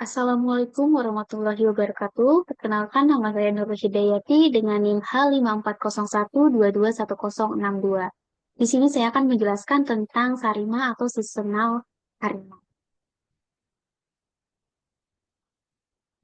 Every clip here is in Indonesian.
Assalamualaikum warahmatullahi wabarakatuh. Perkenalkan nama saya Nurul Hidayati dengan NIM H5401221062. Di sini saya akan menjelaskan tentang Sarima atau seasonal Sarima.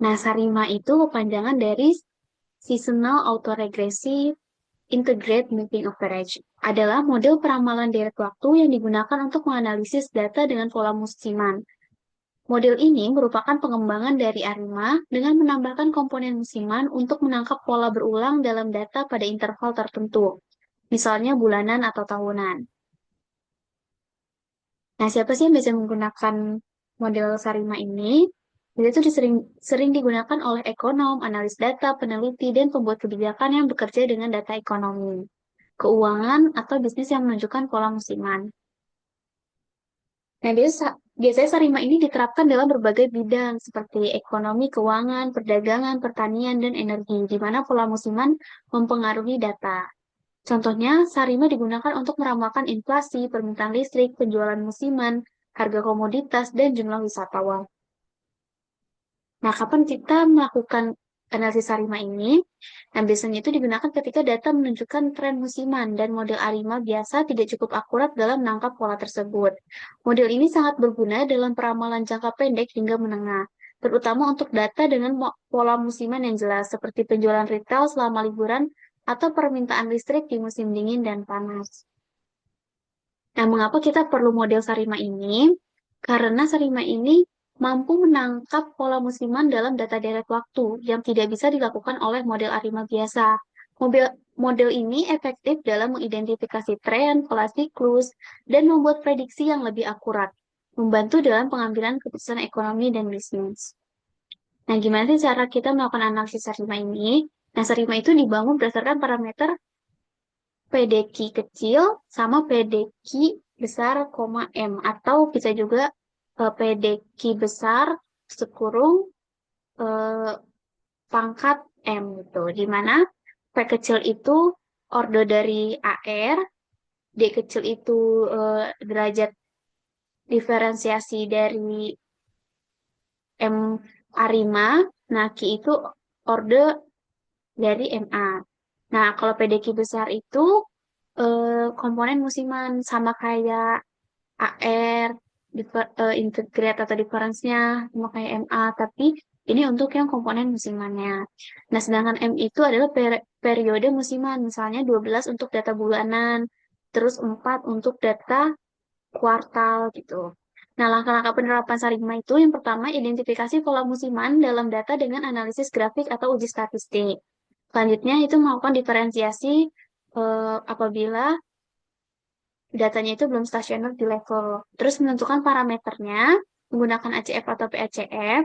Nah, Sarima itu kepanjangan dari Seasonal Autoregressive Integrated Moving Average. Adalah model peramalan deret waktu yang digunakan untuk menganalisis data dengan pola musiman. Model ini merupakan pengembangan dari ARIMA dengan menambahkan komponen musiman untuk menangkap pola berulang dalam data pada interval tertentu, misalnya bulanan atau tahunan. Nah, siapa sih yang biasa menggunakan model SARIMA ini? Itu sering digunakan oleh ekonom, analis data, peneliti, dan pembuat kebijakan yang bekerja dengan data ekonomi, keuangan, atau bisnis yang menunjukkan pola musiman. Nah, biasanya Sarima ini diterapkan dalam berbagai bidang seperti ekonomi, keuangan, perdagangan, pertanian, dan energi, di mana pola musiman mempengaruhi data. Contohnya, Sarima digunakan untuk meramalkan inflasi, permintaan listrik, penjualan musiman, harga komoditas, dan jumlah wisatawan. Nah, kapan kita melakukan analisis Sarima ini? Nah, biasanya itu digunakan ketika data menunjukkan tren musiman dan model ARIMA biasa tidak cukup akurat dalam menangkap pola tersebut. Model ini sangat berguna dalam peramalan jangka pendek hingga menengah, terutama untuk data dengan pola musiman yang jelas, seperti penjualan retail selama liburan atau permintaan listrik di musim dingin dan panas. Nah, mengapa kita perlu model Sarima ini? Karena Sarima ini mampu menangkap pola musiman dalam data deret waktu yang tidak bisa dilakukan oleh model ARIMA biasa. Model ini efektif dalam mengidentifikasi tren, pola siklus, dan membuat prediksi yang lebih akurat, membantu dalam pengambilan keputusan ekonomi dan bisnis. Nah, gimana sih cara kita melakukan analisis Sarima ini? Nah, Sarima itu dibangun berdasarkan parameter PDQ kecil sama PDQ besar, M, atau bisa juga PDQ besar sekurung eh, pangkat M gitu. Di mana P kecil itu ordo dari AR, D kecil itu derajat diferensiasi dari M Arima, nah Q itu orde dari MA. Nah, kalau PDQ besar itu komponen musiman sama kayak AR, integrate atau difference-nya sama kayak MA, tapi ini untuk yang komponen musimannya. Nah, sedangkan M itu adalah periode musiman, misalnya 12 untuk data bulanan, terus 4 untuk data kuartal gitu. Nah, langkah-langkah penerapan Sarigma itu yang pertama, identifikasi pola musiman dalam data dengan analisis grafik atau uji statistik. Selanjutnya itu melakukan diferensiasi apabila datanya itu belum stasioner di level. Terus menentukan parameternya menggunakan ACF atau PACF.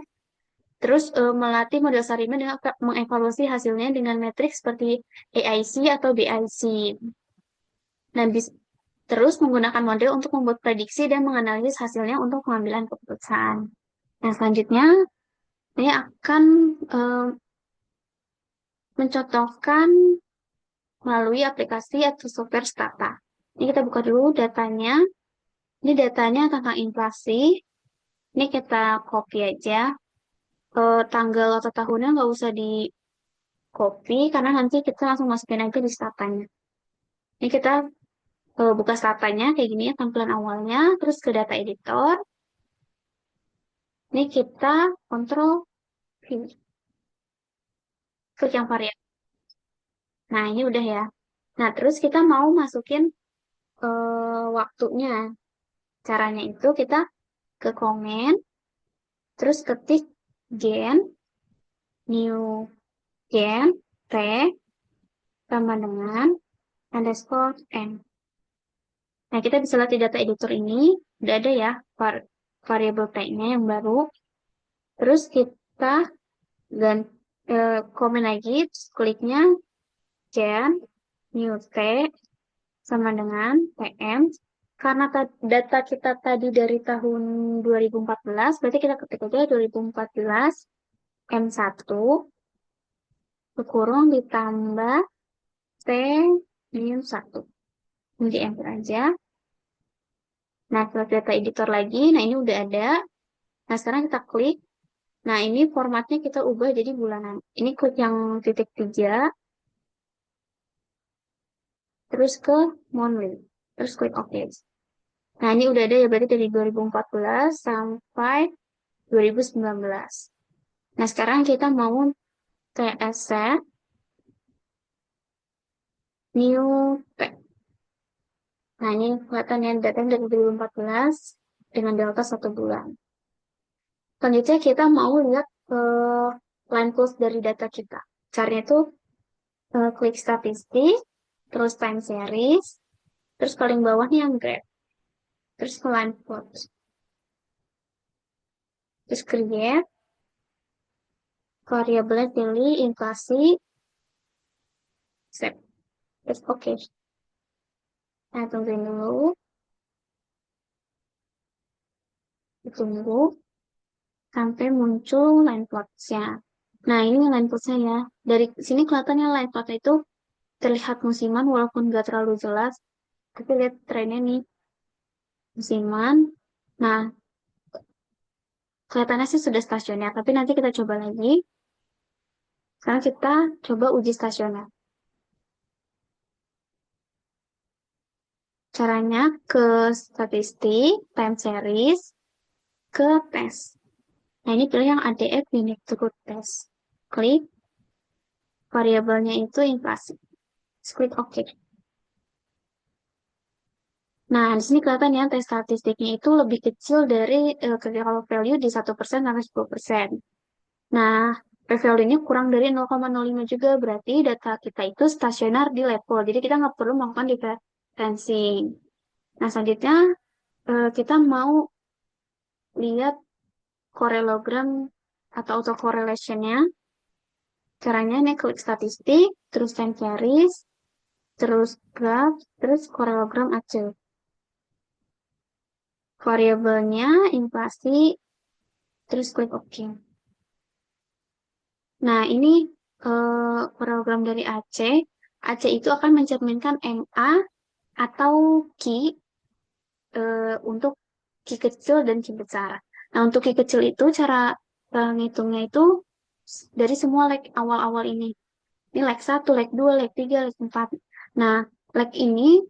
Terus melatih model Sarima dengan mengevaluasi hasilnya dengan metrik seperti AIC atau BIC. Nah, terus menggunakan model untuk membuat prediksi dan menganalisis hasilnya untuk pengambilan keputusan. Nah, selanjutnya saya akan eh, mencontohkan melalui aplikasi atau software Stata. Ini kita buka dulu datanya. Ini datanya tentang inflasi. Ini kita copy aja. Tanggal atau tahunnya nggak usah di copy karena nanti kita langsung masukin aja di statanya. Ini kita buka statanya kayak gini ya tampilan awalnya. Terus ke data editor. Ini kita kontrol V. Klik yang variabel. Nah, ini udah ya. Nah, terus kita mau masukin waktunya. Caranya itu kita ke komen, terus ketik gen, new gen, t, sama dengan underscore n. Nah, kita bisa lihat di data editor ini, udah ada ya variabel t-nya yang baru. Terus kita komen lagi, terus kliknya gen, new t, sama dengan tm. Karena data kita tadi dari tahun 2014, berarti kita ketik aja 2014 M1 kurung ditambah T minus 1. Ini di enter aja. Nah, kita data editor lagi. Nah, ini udah ada. Nah, sekarang kita klik. Nah, ini formatnya kita ubah jadi bulanan. Ini klik yang titik 3, terus ke monthly, terus klik OK. Nah, ini udah ada ya, berarti dari 2014 sampai 2019. Nah, sekarang kita mau TSC new tag. Nah, ini kelihatan ya datanya dari 2014 dengan delta 1 bulan. Selanjutnya kita mau lihat line close dari data kita. Caranya itu klik statistik, terus time series, terus paling bawahnya yang graph, terus ke line plot, terus create, variabelnya pilih inflasi, save, terus oke. Nah, tungguin dulu, ditunggu sampai muncul line plots-nya. Nah, ini line plots-nya ya. Dari sini kelihatannya line plot-nya itu terlihat musiman walaupun nggak terlalu jelas. Tapi lihat trennya nih, musiman. Nah, kelihatannya sih sudah stasioner, tapi nanti kita coba lagi. Sekarang kita coba uji stasioner. Caranya ke statistik, time series, ke tes. Nah, ini pilih yang ADF Unique to Test. Klik, variabelnya itu inflasi. Terus klik OK. Nah, di sini kelihatan ya, tes statistiknya itu lebih kecil dari critical value di 1% sampai 10%. Nah, p-value-nya kurang dari 0,05 juga, berarti data kita itu stasioner di level. Jadi kita nggak perlu melakukan differencing. Nah, selanjutnya kita mau lihat korelogram atau autocorrelation-nya. Caranya ini klik statistik, terus time series, terus graph, terus korelogram acel. Variabelnya inflasi, terus klik OK. Nah, ini program dari AC. AC itu akan mencerminkan MA atau Ki untuk Ki kecil dan Ki besar. Nah, untuk Ki kecil itu cara ngitungnya itu dari semua leg awal-awal ini. Ini leg 1, leg 2, leg 3, leg 4. Nah, leg ini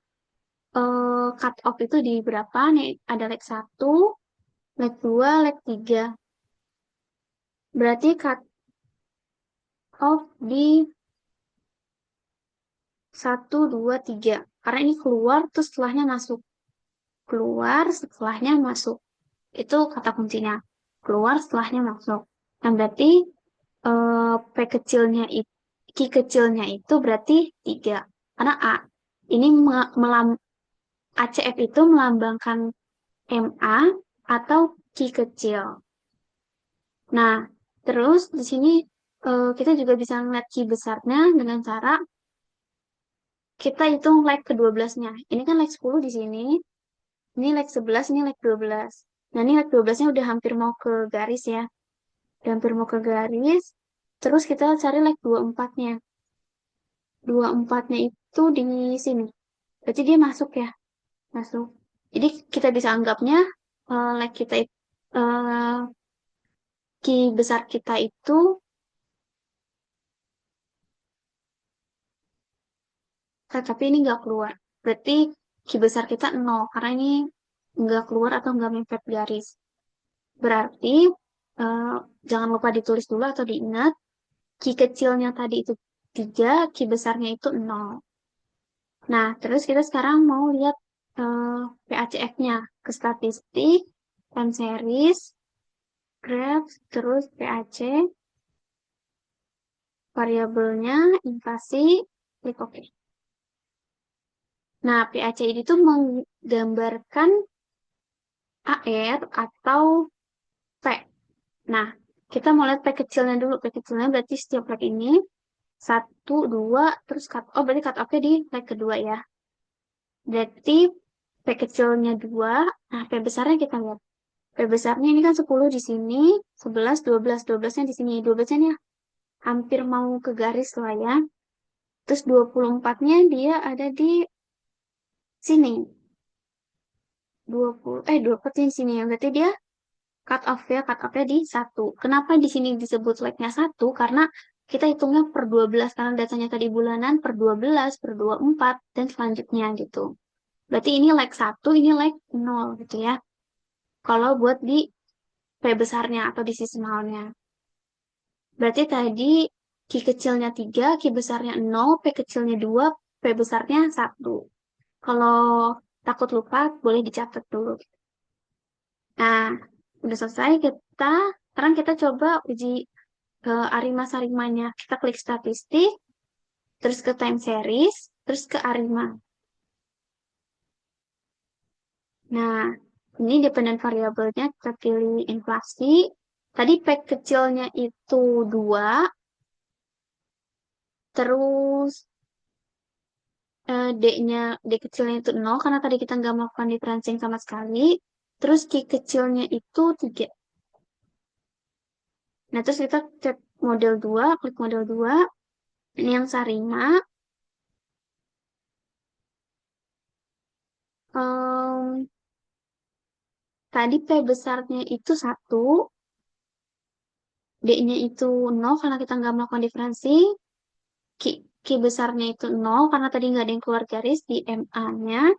cut off itu di berapa? Nih, ada leg 1, leg 2, leg 3. Berarti cut off di 1, 2, 3. Karena ini keluar, terus setelahnya masuk. Keluar, setelahnya masuk. Itu kata kuncinya. Keluar, setelahnya masuk. Nah, berarti P kecilnya itu, Q kecilnya itu berarti 3. Karena A. Ini ACF itu melambangkan MA atau Q kecil. Nah, terus di sini kita juga bisa melihat Q besarnya dengan cara kita hitung leg ke-12-nya. Ini kan leg 10 di sini. Ini leg 11, ini leg 12. Nah, ini leg 12-nya udah hampir mau ke garis ya. Udah hampir mau ke garis. Terus kita cari leg 24-nya. 24-nya itu di sini. Berarti dia masuk ya. Masuk. Jadi kita bisa anggapnya leg kita ki besar kita itu tapi ini nggak keluar. Berarti ki besar kita 0 karena ini nggak keluar atau nggak mepet garis. Berarti eh, jangan lupa ditulis dulu atau diingat ki kecilnya tadi itu 3, ki besarnya itu 0. Nah, terus kita sekarang mau lihat PACF-nya ke statistik, time series, graph, terus PAC, variabelnya, inflasi, klik OK. Nah, PAC ini tuh menggambarkan AR atau P. Nah, kita mau lihat P kecilnya dulu. P kecilnya berarti setiap leg ini 1, 2, terus cut off. Berarti cut off-nya di leg kedua ya. Berarti P kecilnya 2. Nah, P besarnya kita lihat. P besarnya ini kan 10 di sini, 11, 12. 12-nya di sini. 12-nya nih hampir mau ke garis lah ya. Terus 24-nya dia ada di sini. 20, 24 di sini ya. Berarti dia cut off ya, cut off-nya di 1. Kenapa di sini disebut lag-nya 1? Karena kita hitungnya per 12, karena datanya tadi bulanan per 12, per 24, dan selanjutnya gitu. Berarti ini lag 1, ini lag 0 gitu ya. Kalau buat di P besarnya atau di decimalnya. Berarti tadi Q kecilnya 3, Q besarnya 0, P kecilnya 2, P besarnya 1. Kalau takut lupa, boleh dicatat dulu. Nah, udah selesai sekarang kita coba uji ke arima-sarimanya. Kita klik statistik, terus ke time series, terus ke arima. Nah, ini dependent variabelnya kita pilih inflasi. Tadi P kecilnya itu 2, terus D kecilnya itu 0, karena tadi kita nggak melakukan differencing sama sekali. Terus Q kecilnya itu 3. Nah, terus kita cek model 2, klik model 2. Ini yang Sarima. Em, Tadi P besarnya itu 1, D-nya itu 0 karena kita nggak melakukan diferensi. Q, Q besarnya itu 0 karena tadi nggak ada yang keluar garis di MA-nya.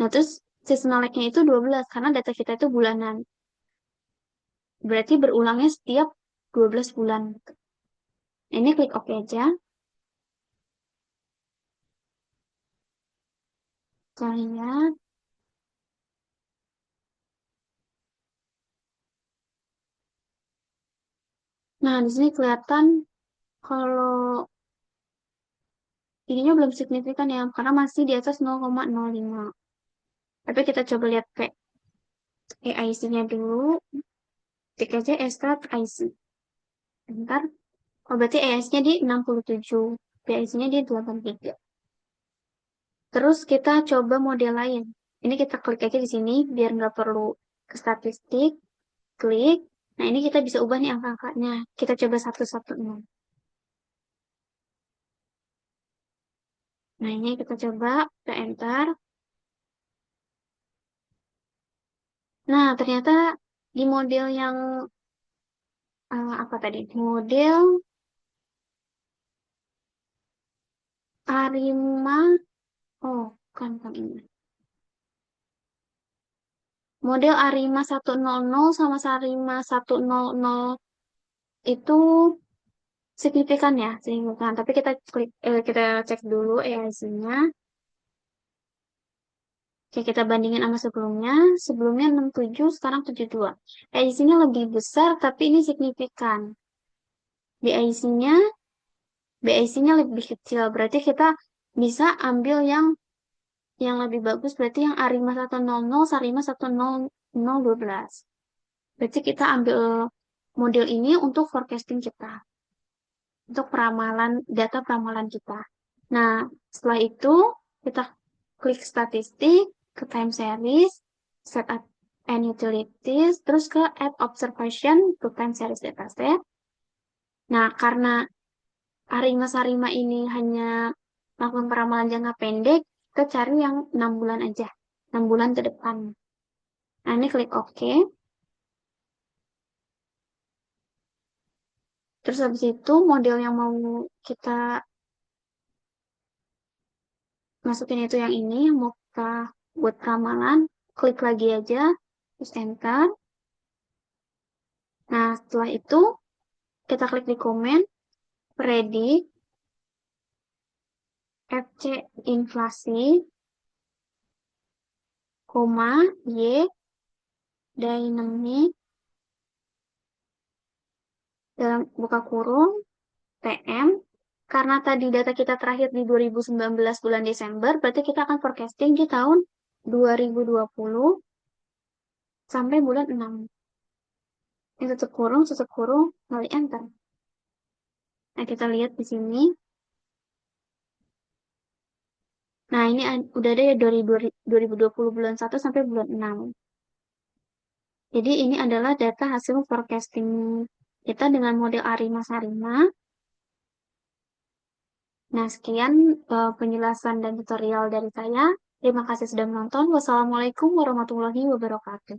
Nah, terus seasonal lag-nya itu 12 karena data kita itu bulanan. Berarti berulangnya setiap 12 bulan. Ini klik OK aja. Kita lihat. Nah, di sini kelihatan kalau ininya belum signifikan ya, karena masih di atas 0,05. Tapi kita coba lihat kayak EIC-nya dulu. Tik aja start IC. Bentar. Oh, berarti EIC-nya di 67. PIC-nya di 83. Terus kita coba model lain. Ini kita klik aja di sini, biar nggak perlu ke statistik. Klik. Nah, ini kita bisa ubah nih angka-angkanya. Kita coba satu-satunya. Nah, ini kita coba, kita enter. Nah, ternyata di model yang apa tadi? Model Arima. Oh, kan ini. Model Arima 100 sama Sarima 100 itu signifikan ya, signifikan. Tapi kita cek dulu EIC-nya. Oke, kita bandingin sama sebelumnya. Sebelumnya 67, sekarang 72. EIC-nya lebih besar, tapi ini signifikan. BIC-nya BIC-nya lebih kecil. Berarti kita bisa ambil yang lebih bagus. Berarti yang Arima 100, Sarima 10012. Berarti kita ambil model ini untuk forecasting kita. Untuk data peramalan kita. Nah, setelah itu kita klik statistik, ke time series, set up and utilities, terus ke add observation to time series dataset. Nah, karena Arima-Sarima ini hanya melakukan peramalan jangka pendek, kita cari yang 6 bulan aja. 6 bulan ke depan. Nah, ini klik OK. Terus habis itu model yang mau kita masukin itu yang ini, yang mau kita buat ramalan, klik lagi aja, terus enter. Nah, setelah itu kita klik di komen, predict FC inflasi, koma, Y, dynamic, dalam buka kurung, TM. Karena tadi data kita terakhir di 2019 bulan Desember, berarti kita akan forecasting di tahun 2020 sampai bulan 6. Ini tutup kurung, kali enter. Nah, kita lihat di sini. Nah, ini udah ada ya dari 2020 bulan 1 sampai bulan 6. Jadi ini adalah data hasil forecasting kita dengan model Arima-Sarima. Nah, sekian penjelasan dan tutorial dari saya. Terima kasih sudah menonton. Wassalamualaikum warahmatullahi wabarakatuh.